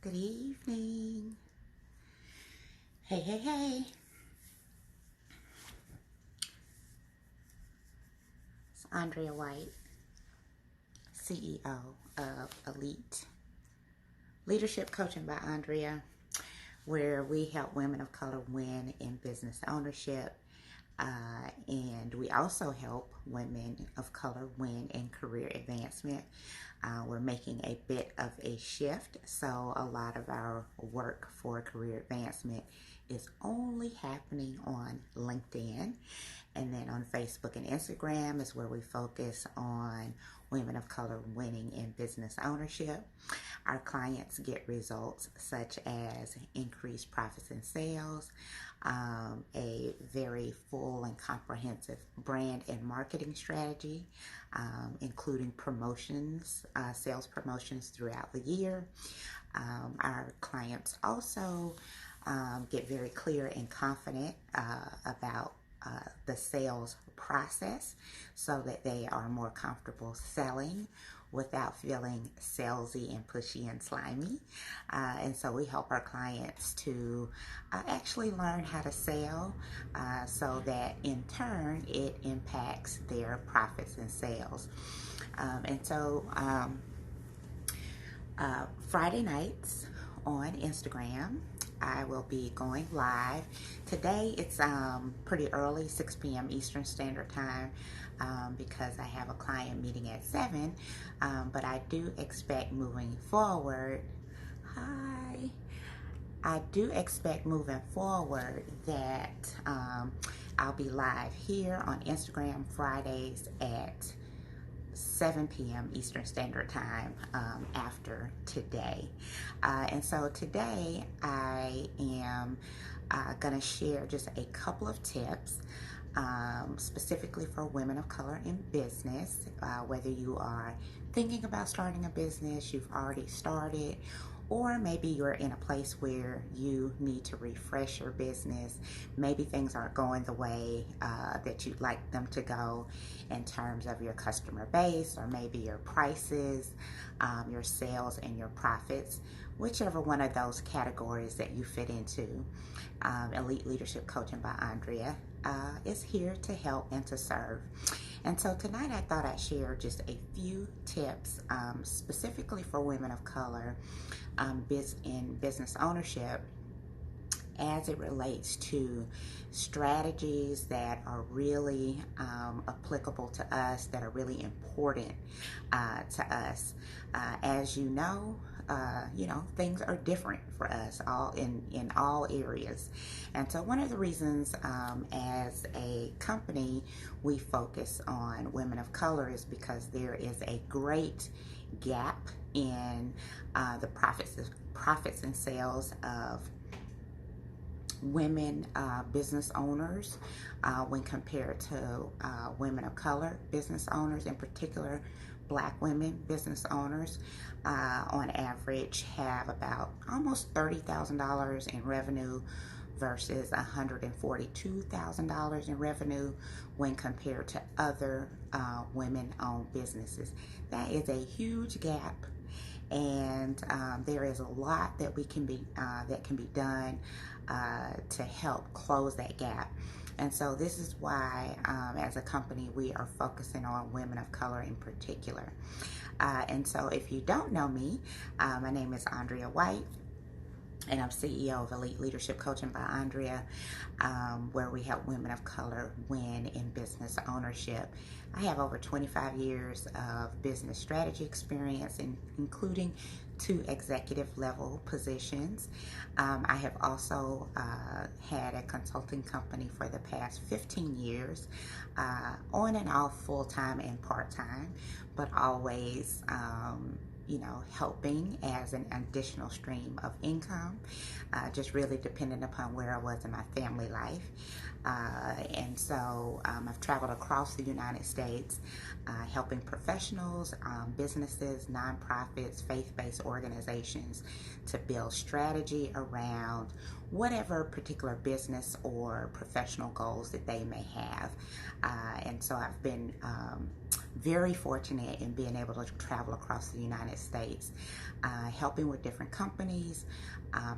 Good evening. Hey, hey, hey. It's Andrea White, CEO of Elite Leadership Coaching by Andrea, where we help women of color win in business ownership. And we also help women of color win in career advancement. We're making a bit of a shift, so a lot of our work for career advancement is only happening on LinkedIn. And then on Facebook and Instagram is where we focus on women of color winning in business ownership. Our clients get results such as increased profits and sales, a very full and comprehensive brand and marketing strategy, including promotions, sales promotions throughout the year. Our clients also get very clear and confident about the sales process so that they are more comfortable selling without feeling salesy and pushy and slimy. And so we help our clients to actually learn how to sell so that in turn it impacts their profits and sales. Friday nights on Instagram, I will be going live. Today it's pretty early, 6 p.m. Eastern Standard Time, because I have a client meeting at 7. But I do expect moving forward, I do expect moving forward that I'll be live here on Instagram Fridays at 7 p.m. Eastern Standard Time after today. And so today I am going to share just a couple of tips specifically for women of color in business, whether you are thinking about starting a business, you've already started, or maybe you're in a place where you need to refresh your business. Maybe things aren't going the way that you'd like them to go in terms of your customer base, or maybe your prices, your sales, and your profits. Whichever one of those categories that you fit into, Elite Leadership Coaching by Andrea is here to help and to serve. And so tonight I thought I'd share just a few tips specifically for women of color in business ownership as it relates to strategies that are really applicable to us, that are really important to us. As you know, things are different for us all in all areas. And so one of the reasons as a company we focus on women of color is because there is a great gap in the profits and sales of women business owners when compared to women of color business owners, in particular Black women business owners. On average have about almost $30,000 in revenue versus $142,000 in revenue when compared to other women-owned businesses. That is a huge gap, and there is a lot that can be done to help close that gap. And so this is why, as a company, we are focusing on women of color in particular. And so if you don't know me, my name is Andrea White, and I'm CEO of Elite Leadership Coaching by Andrea, where we help women of color win in business ownership. I have over 25 years of business strategy experience, including 2 executive level positions. I have also had a consulting company for the past 15 years, on and off, full-time and part-time, but always helping as an additional stream of income, just really dependent upon where I was in my family life. And so I've traveled across the United States, helping professionals, businesses, nonprofits, faith-based organizations to build strategy around whatever particular business or professional goals that they may have. And so I've been very fortunate in being able to travel across the United States, helping with different companies,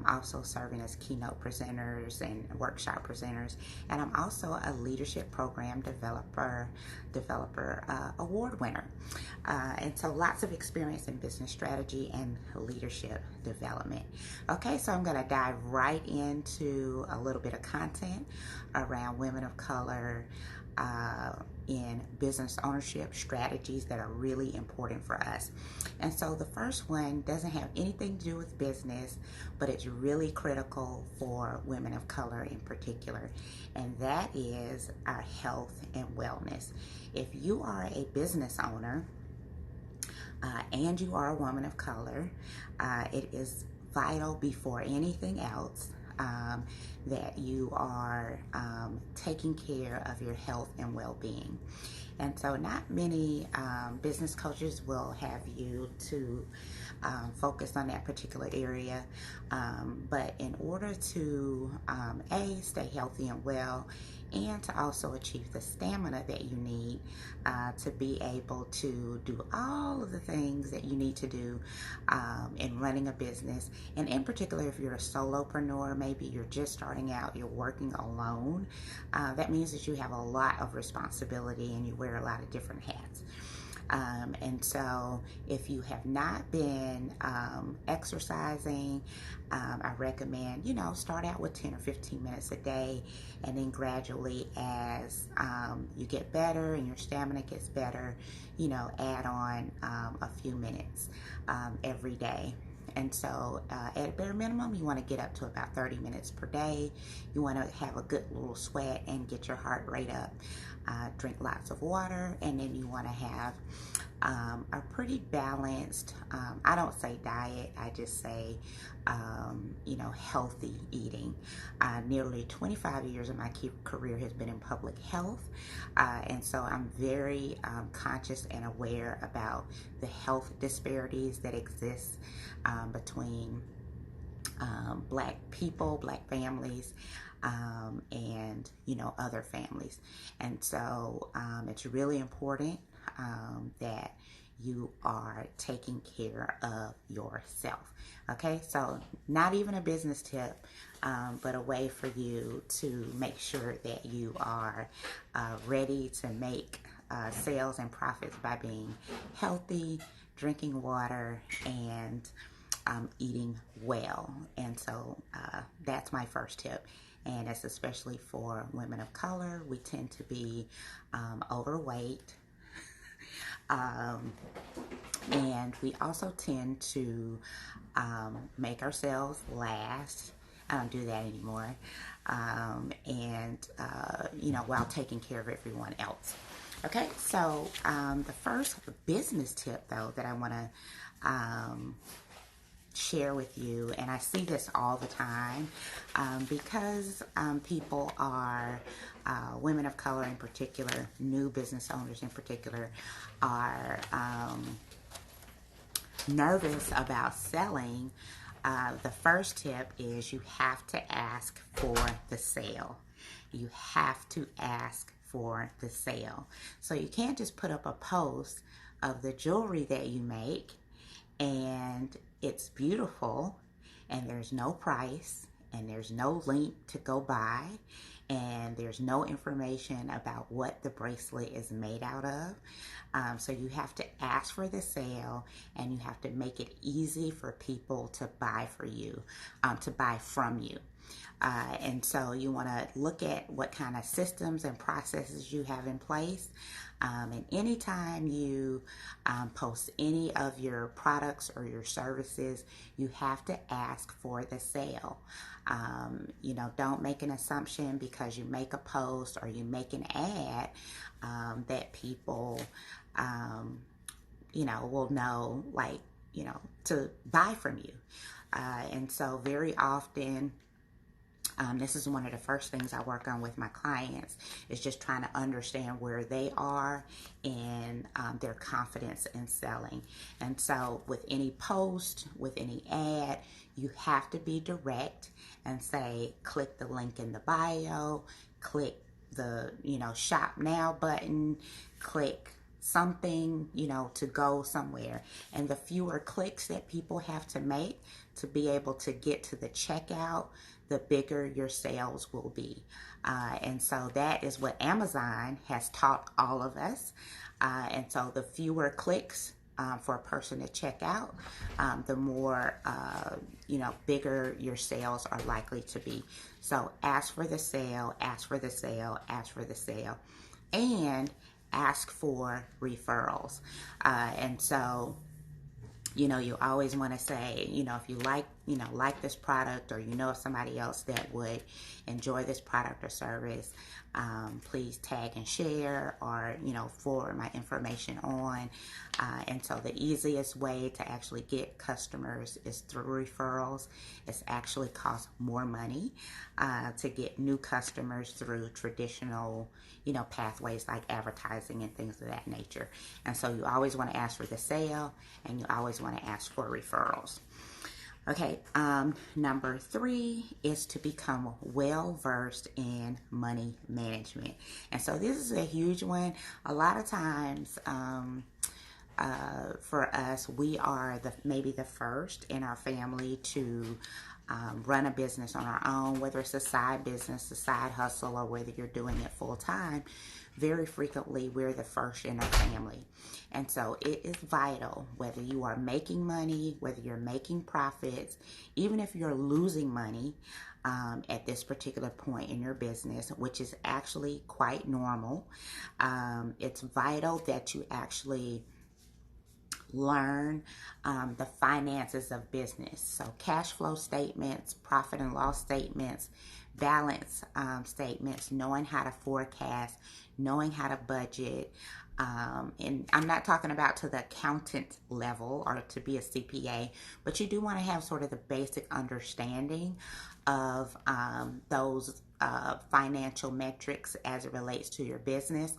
also serving as keynote presenters and workshop presenters. And I'm also a leadership program developer award winner. And so lots of experience in business strategy and leadership development. Okay, so I'm going to dive right into a little bit of content around women of color in business ownership strategies that are really important for us. And so the first one doesn't have anything to do with business, but it's really critical for women of color in particular, and that is our health and wellness. If you are a business owner and you are a woman of color, it is vital before anything else that you are taking care of your health and well-being. And so not many business coaches will have you to focus on that particular area, but in order to A, stay healthy and well, and to also achieve the stamina that you need to be able to do all of the things that you need to do in running a business. And in particular, if you're a solopreneur, maybe you're just starting out, you're working alone, that means that you have a lot of responsibility and you wear a lot of different hats. And so if you have not been exercising, I recommend, start out with 10 or 15 minutes a day, and then gradually as you get better and your stamina gets better, add on a few minutes every day. And so at a bare minimum, you want to get up to about 30 minutes per day. You want to have a good little sweat and get your heart rate up. Drink lots of water, and then you want to have a pretty balanced, I don't say diet, I just say, healthy eating. Nearly 25 years of my career has been in public health, and so I'm very conscious and aware about the health disparities that exist between Black people, Black families, and other families. And so it's really important that you are taking care of yourself. Okay, so not even a business tip, but a way for you to make sure that you are ready to make sales and profits by being healthy, drinking water, and eating well. And so that's my first tip. And it's especially for women of color. We tend to be overweight. And we also tend to make ourselves last. I don't do that anymore. While taking care of everyone else. Okay, so the first business tip, though, that I want to share with you, and I see this all the time because people are women of color in particular, new business owners in particular, are nervous about selling. The first tip is you have to ask for the sale. You have to ask for the sale. So you can't just put up a post of the jewelry that you make and it's beautiful and there's no price and there's no link to go buy and there's no information about what the bracelet is made out of. So you have to ask for the sale, and you have to make it easy for people to buy for you, to buy from you. And so you want to look at what kind of systems and processes you have in place. And anytime you post any of your products or your services, you have to ask for the sale. Don't make an assumption because you make a post or you make an ad that people, will know, to buy from you. And so very often, this is one of the first things I work on with my clients, is just trying to understand where they are in their confidence in selling. And so with any post, with any ad, you have to be direct and say, click the link in the bio, click the, shop now button, click something, to go somewhere. And the fewer clicks that people have to make to be able to get to the checkout, the bigger your sales will be. And so that is what Amazon has taught all of us. And so the fewer clicks for a person to check out, the more, bigger your sales are likely to be. So ask for the sale, ask for the sale, ask for the sale, and ask for referrals. And so, you always want to say, if you like this product, or of somebody else that would enjoy this product or service, please tag and share, or, forward my information on. And so the easiest way to actually get customers is through referrals. It's actually costs more money to get new customers through traditional, pathways like advertising and things of that nature. And so you always want to ask for the sale, and you always want to ask for referrals. Okay, number 3 is to become well versed in money management. And so this is a huge one. A lot of times, for us, we are maybe the first in our family to run a business on our own, whether it's a side business, a side hustle, or whether you're doing it full time. Very frequently, we're the first in our family. And so it is vital, whether you are making money, whether you're making profits, even if you're losing money at this particular point in your business, which is actually quite normal. It's vital that you actually learn the finances of business. So cash flow statements, profit and loss statements, balance statements, knowing how to forecast, knowing how to budget. And I'm not talking about to the accountant level or to be a CPA, but you do want to have sort of the basic understanding of those financial metrics as it relates to your business.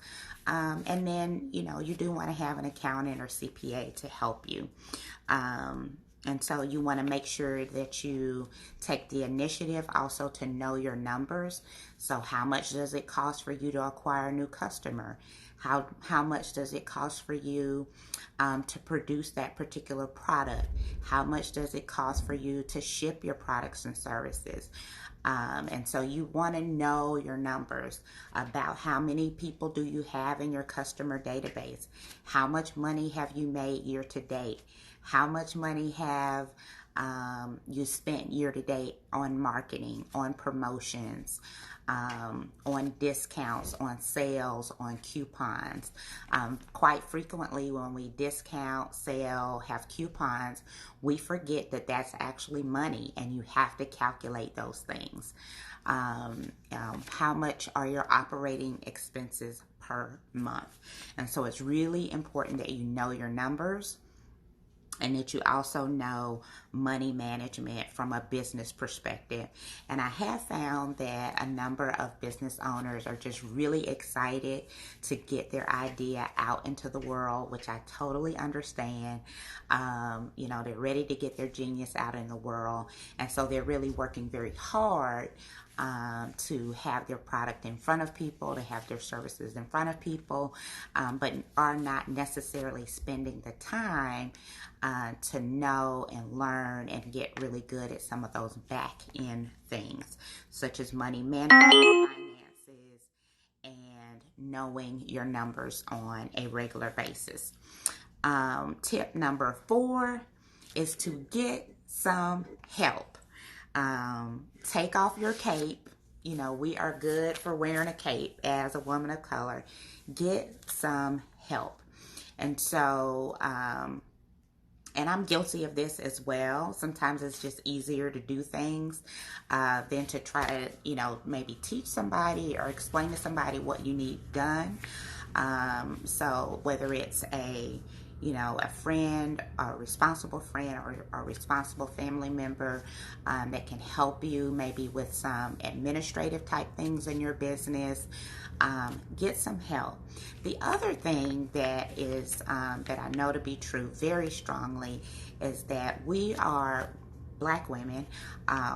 And then, you do want to have an accountant or CPA to help you. And so you want to make sure that you take the initiative also to know your numbers. So how much does it cost for you to acquire a new customer? How much does it cost for you to produce that particular product? How much does it cost for you to ship your products and services? And so you want to know your numbers about how many people do you have in your customer database? How much money have you made year to date? How much money have you spent year to date on marketing, on promotions, on discounts, on sales, on coupons? Quite frequently when we discount, sell, have coupons, we forget that that's actually money, and you have to calculate those things. How much are your operating expenses per month? And so it's really important that you know your numbers, and that you also know money management from a business perspective. And I have found that a number of business owners are just really excited to get their idea out into the world, which I totally understand. They're ready to get their genius out in the world. And so they're really working very hard to have their product in front of people, to have their services in front of people, but are not necessarily spending the time to know and learn and get really good at some of those back end things, such as money management, finances, and knowing your numbers on a regular basis. Tip number 4 is to get some help. Take off your cape. We are good for wearing a cape as a woman of color. Get some help. And so, and I'm guilty of this as well. Sometimes it's just easier to do things than to try to, maybe teach somebody or explain to somebody what you need done. So whether it's a friend, a responsible friend, or a responsible family member that can help you maybe with some administrative type things in your business, get some help. The other thing that is that I know to be true very strongly is that we are Black women,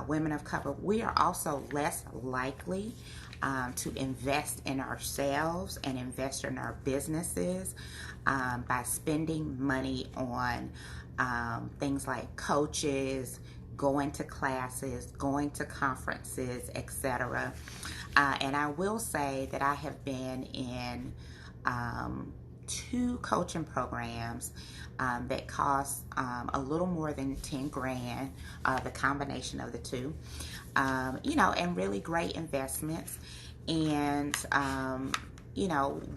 women of color. We are also less likely to invest in ourselves and invest in our businesses by spending money on things like coaches, going to classes, going to conferences, etc. And I will say that I have been in 2 coaching programs that cost a little more than 10 grand, the combination of the 2, and really great investments. And,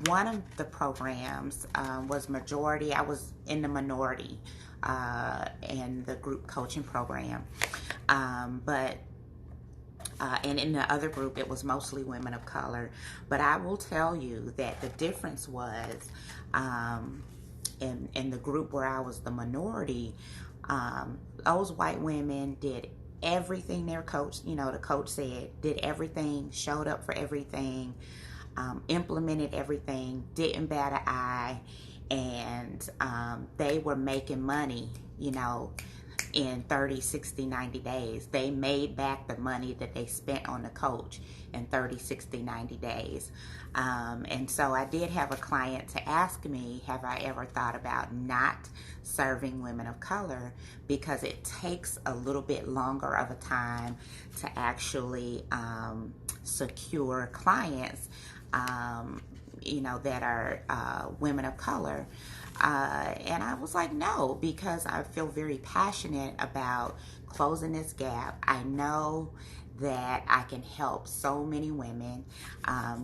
one of the programs was majority, I was in the minority in the group coaching program. And in the other group, it was mostly women of color. But I will tell you that the difference was in the group where I was the minority, those white women did everything their coach, the coach said, did everything, showed up for everything, implemented everything, didn't bat an eye, and they were making money, in 30, 60, 90 days. They made back the money that they spent on the coach in 30, 60, 90 days. And so I did have a client to ask me, have I ever thought about not serving women of color, because it takes a little bit longer of a time to actually secure clients, that are women of color. And I was like, no, because I feel very passionate about closing this gap. I know that I can help so many women.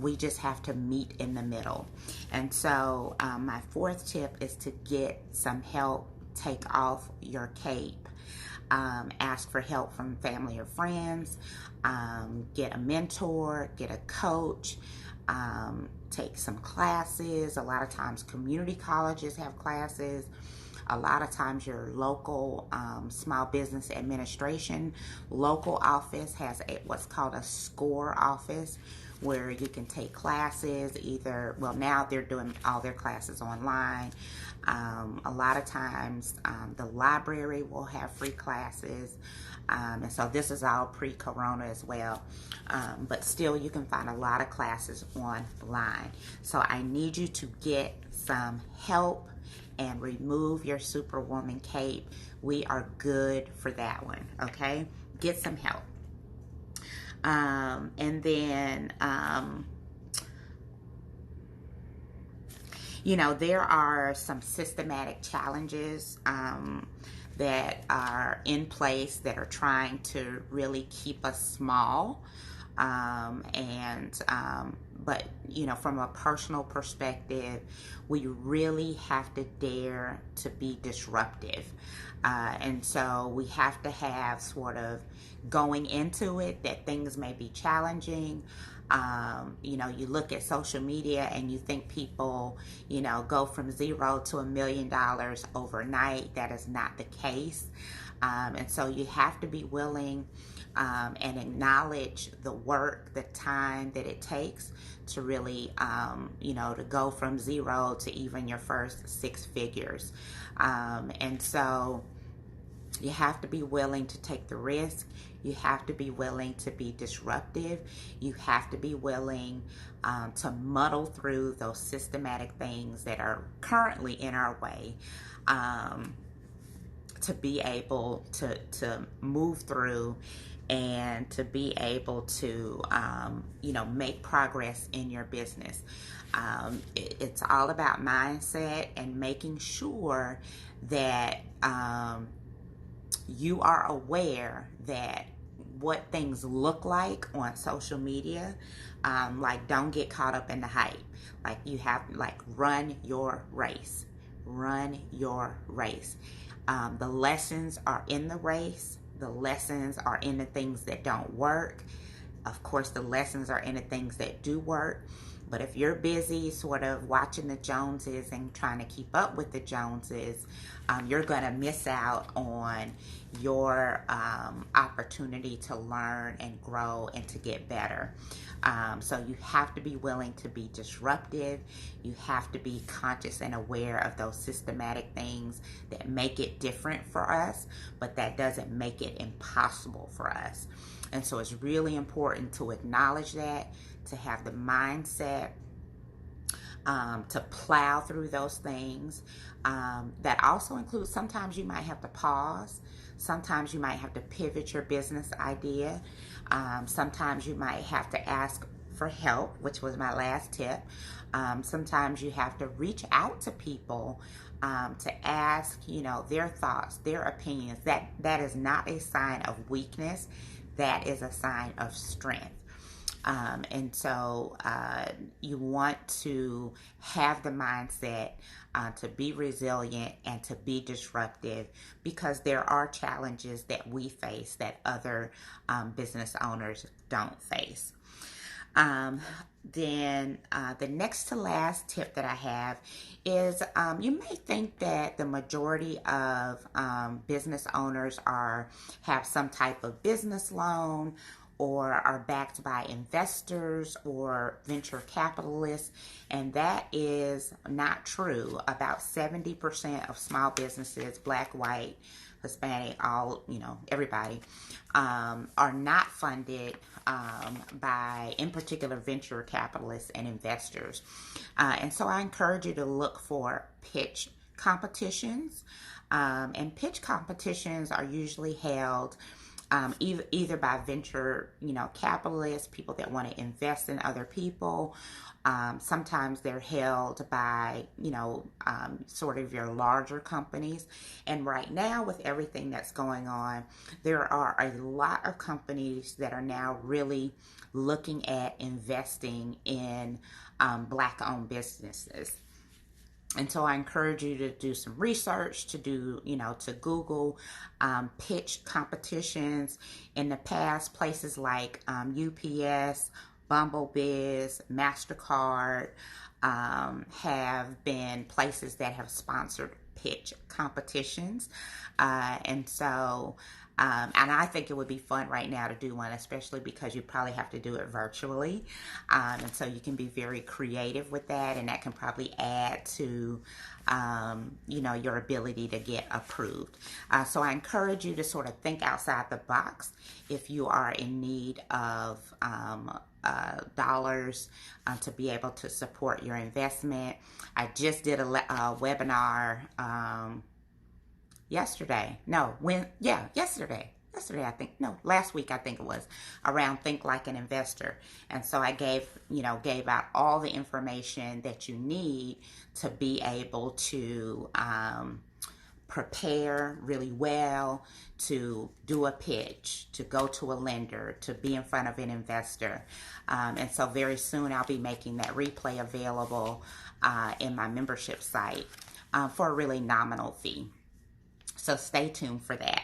We just have to meet in the middle. And so my 4th tip is to get some help. Take off your cape. Ask for help from family or friends. Get a mentor, get a coach. Take some classes. A lot of times community colleges have classes. A lot of times your local small business administration local office has what's called a SCORE office, where you can take classes now they're doing all their classes online. A lot of times the library will have free classes. And so this is all pre-corona as well. But still, you can find a lot of classes online. So I need you to get some help and remove your superwoman cape. We are good for that one, okay? Get some help. And then, there are some systematic challenges that are in place that are trying to really keep us small. But from a personal perspective, we really have to dare to be disruptive. And so we have to have sort of going into it that things may be challenging. You look at social media and you think people, go from 0 to $1 million overnight. That is not the case. And so you have to be willing and acknowledge the work, the time that it takes to really, to go from 0 to even your first 6 figures. And so you have to be willing to take the risk. You have to be willing to be disruptive. You have to be willing to muddle through those systematic things that are currently in our way, to be able to move through and to be able to, make progress in your business. It's all about mindset and making sure that you are aware that what things look like on social media, don't get caught up in the hype. You have, run your race. Run your race. The lessons are in the race. The lessons are in the things that don't work. Of course, the lessons are in the things that do work. But if you're busy sort of watching the Joneses and trying to keep up with the Joneses, you're going to miss out on your opportunity to learn and grow and to get better. So you have to be willing to be disruptive. You have to be conscious and aware of those systematic things that make it different for us, but that doesn't make it impossible for us. And so it's really important to acknowledge that, to have the mindset to plow through those things. That also includes sometimes you might have to pause. Sometimes you might have to pivot your business idea. Sometimes you might have to ask for help, which was my last tip. Sometimes you have to reach out to people to ask, their thoughts, their opinions. That is not a sign of weakness. That is a sign of strength. And so you want to have the mindset to be resilient and to be disruptive, because there are challenges that we face that other business owners don't face. Then the next to last tip that I have is you may think that the majority of business owners have some type of business loan or are backed by investors or venture capitalists, and that is not true. About 70% of small businesses, black, white, Hispanic, all, everybody, are not funded by, in particular, venture capitalists and investors. And so I encourage you to look for pitch competitions. And pitch competitions are usually held either by venture, capitalists, people that want to invest in other people. Sometimes they're held by, sort of your larger companies. And right now, with everything that's going on, there are a lot of companies that are now really looking at investing in Black-owned businesses. And so I encourage you to do some research, to Google pitch competitions. In the past, places like UPS, Bumblebiz, MasterCard have been places that have sponsored pitch competitions. And I think it would be fun right now to do one, especially because you probably have to do it virtually. And so you can be very creative with that, and that can probably add to, your ability to get approved. So I encourage you to sort of think outside the box if you are in need of dollars to be able to support your investment. I just did a webinar yesterday, I think, last week I think it was, around Think Like an Investor. And so I gave out all the information that you need to be able to prepare really well, to do a pitch, to go to a lender, to be in front of an investor. And so very soon I'll be making that replay available in my membership site for a really nominal fee. So stay tuned for that.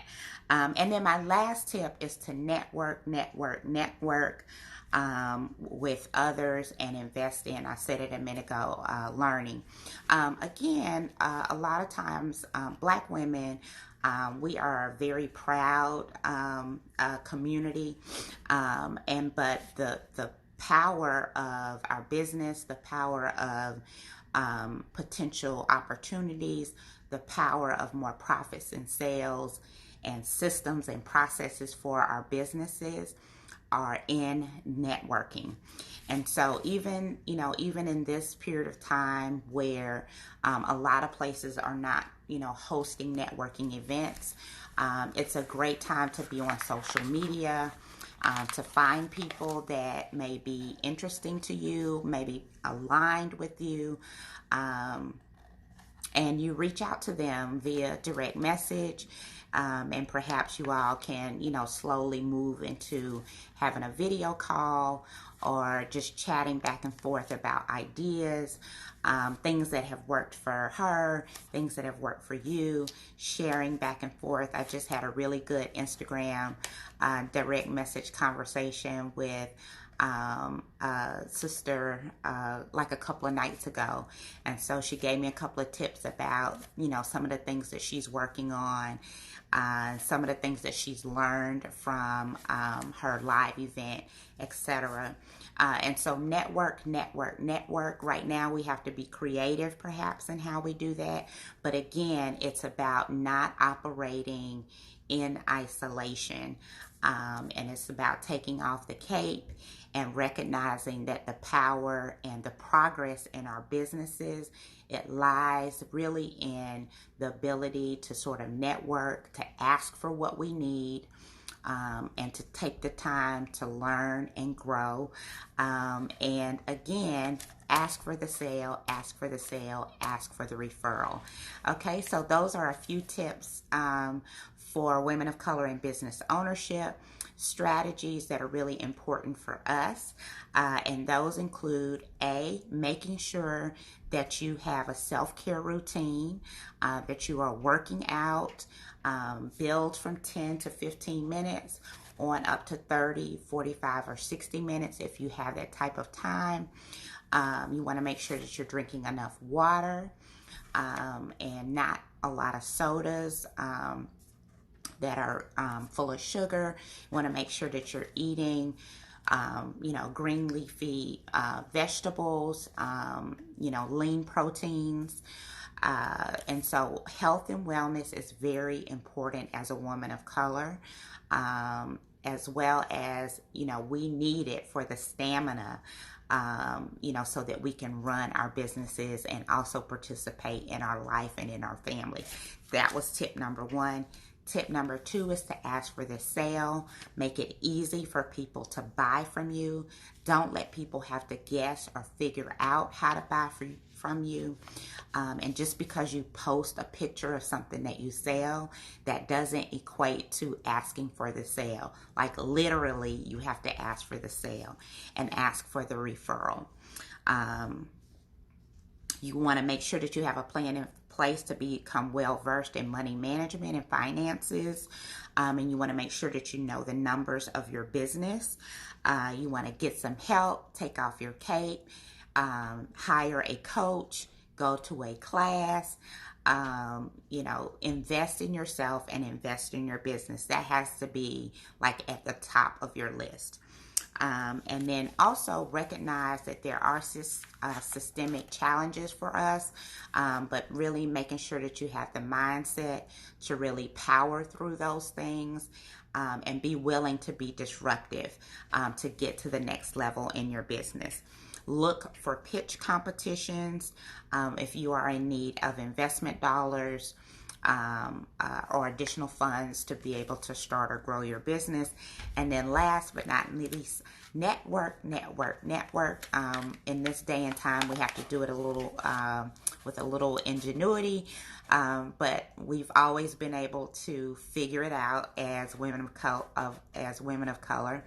And then my last tip is to network with others and invest in, I said it a minute ago, learning. Again, a lot of times, Black women, we are a very proud community, but the power of our business, the power of potential opportunities, the power of more profits and sales and systems and processes for our businesses are in networking. And so even in this period of time where a lot of places are not, hosting networking events, it's a great time to be on social media, to find people that may be interesting to you, maybe aligned with you, and you reach out to them via direct message, and perhaps you all can, slowly move into having a video call or just chatting back and forth about ideas, things that have worked for her, things that have worked for you, sharing back and forth. I just had a really good Instagram direct message conversation with sister like a couple of nights ago, and so she gave me a couple of tips about, you know, some of the things that she's working on, some of the things that she's learned from her live event, etc. And so network. Right now we have to be creative perhaps in how we do that. But again, it's about not operating in isolation. And it's about taking off the cape and recognizing that the power and the progress in our businesses, it lies really in the ability to sort of network, to ask for what we need, and to take the time to learn and grow. And again, ask for the sale, ask for the sale, ask for the referral. Okay, so those are a few tips for women of color in business ownership, strategies that are really important for us. And those include making sure that you have a self-care routine, that you are working out, build from 10 to 15 minutes on up to 30, 45, or 60 minutes if you have that type of time. You want to make sure that you're drinking enough water and not a lot of sodas that are full of sugar. You want to make sure that you're eating green leafy vegetables, lean proteins. And so health and wellness is very important as a woman of color, as well as, we need it for the stamina, so that we can run our businesses and also participate in our life and in our family. That was tip number 1. Tip number 2 is to ask for the sale. Make it easy for people to buy from you. Don't let people have to guess or figure out how to buy from you. And just because you post a picture of something that you sell, that doesn't equate to asking for the sale. Like literally, you have to ask for the sale and ask for the referral. You want to make sure that you have a plan in place to become well versed in money management and finances. And you want to make sure that you know the numbers of your business. You want to get some help, take off your cape, hire a coach, go to a class, invest in yourself and invest in your business. That has to be like at the top of your list. And then also recognize that there are systemic challenges for us, but really making sure that you have the mindset to really power through those things, and be willing to be disruptive to get to the next level in your business. Look for pitch competitions if you are in need of investment dollars, or additional funds to be able to start or grow your business. And then last but not least, network. In this day and time, we have to do it a little with a little ingenuity, but we've always been able to figure it out as women of color.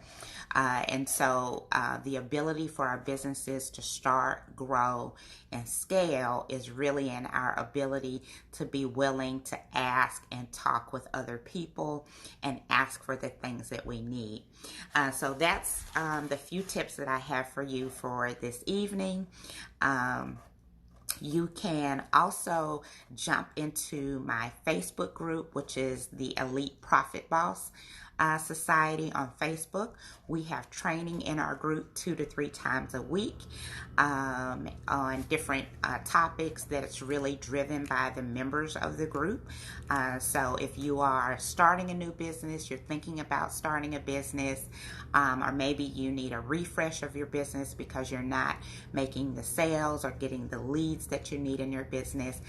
And so the ability for our businesses to start, grow, and scale is really in our ability to be willing to ask and talk with other people and ask for the things that we need. So that's the few tips that I have for you for this evening. You can also jump into my Facebook group, which is the Elite Profit Boss Society on Facebook. We have training in our group 2 to 3 times a week on different topics that's really driven by the members of the group. So if you are starting a new business, you're thinking about starting a business, or maybe you need a refresh of your business because you're not making the sales or getting the leads that you need in your business,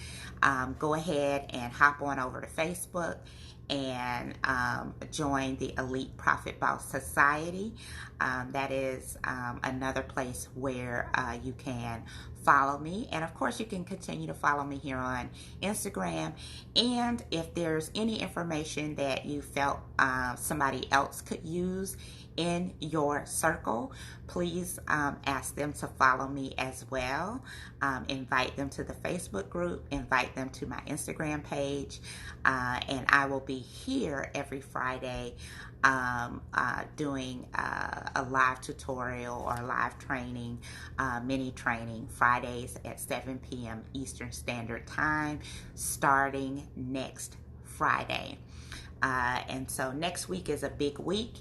go ahead and hop on over to Facebook and join the Elite Profit Boss Society. That is another place where you can follow me. And of course, you can continue to follow me here on Instagram. And if there's any information that you felt somebody else could use in your circle, please ask them to follow me as well. Invite them to the Facebook group, invite them to my Instagram page, and I will be here every Friday doing a live tutorial or live training, mini training, Fridays at 7 p.m. Eastern Standard Time, starting next Friday. And so next week is a big week.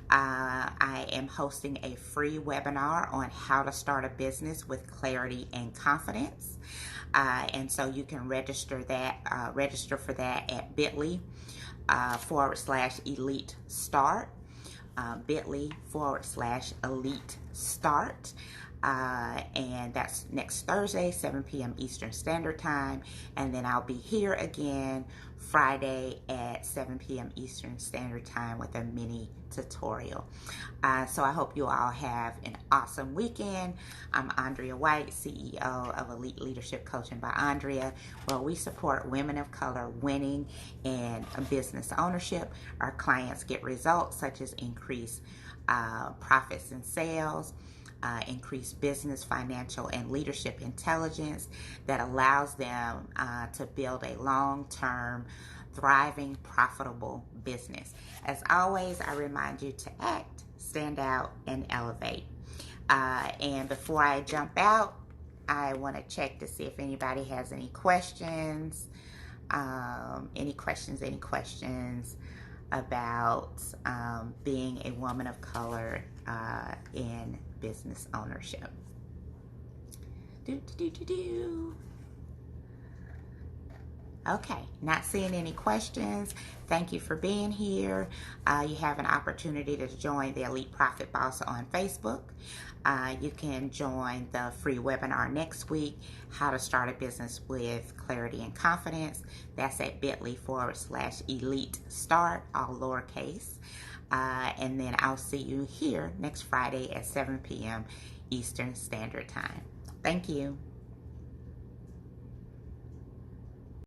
I am hosting a free webinar on how to start a business with clarity and confidence. And so you can register for that at bit.ly /elite start, bit.ly /elite start. And that's next Thursday, 7 p.m. Eastern Standard Time. And then I'll be here again Friday at 7 p.m. Eastern Standard Time with a mini tutorial. So I hope you all have an awesome weekend. I'm Andrea White, CEO of Elite Leadership Coaching by Andrea, where we support women of color winning in business ownership. Our clients get results such as increased profits and sales, increased business, financial, and leadership intelligence that allows them to build a long-term, thriving, profitable business. As always, I remind you to act, stand out, and elevate. And before I jump out, I want to check to see if anybody has any questions. Any questions about being a woman of color in business ownership. Okay, not seeing any questions. Thank you for being here. You have an opportunity to join the Elite Profit Boss on Facebook. You can join the free webinar next week, How to Start a Business with Clarity and Confidence. That's at bit.ly /elite start, all lowercase. And then I'll see you here next Friday at 7 p.m. Eastern Standard Time. Thank you.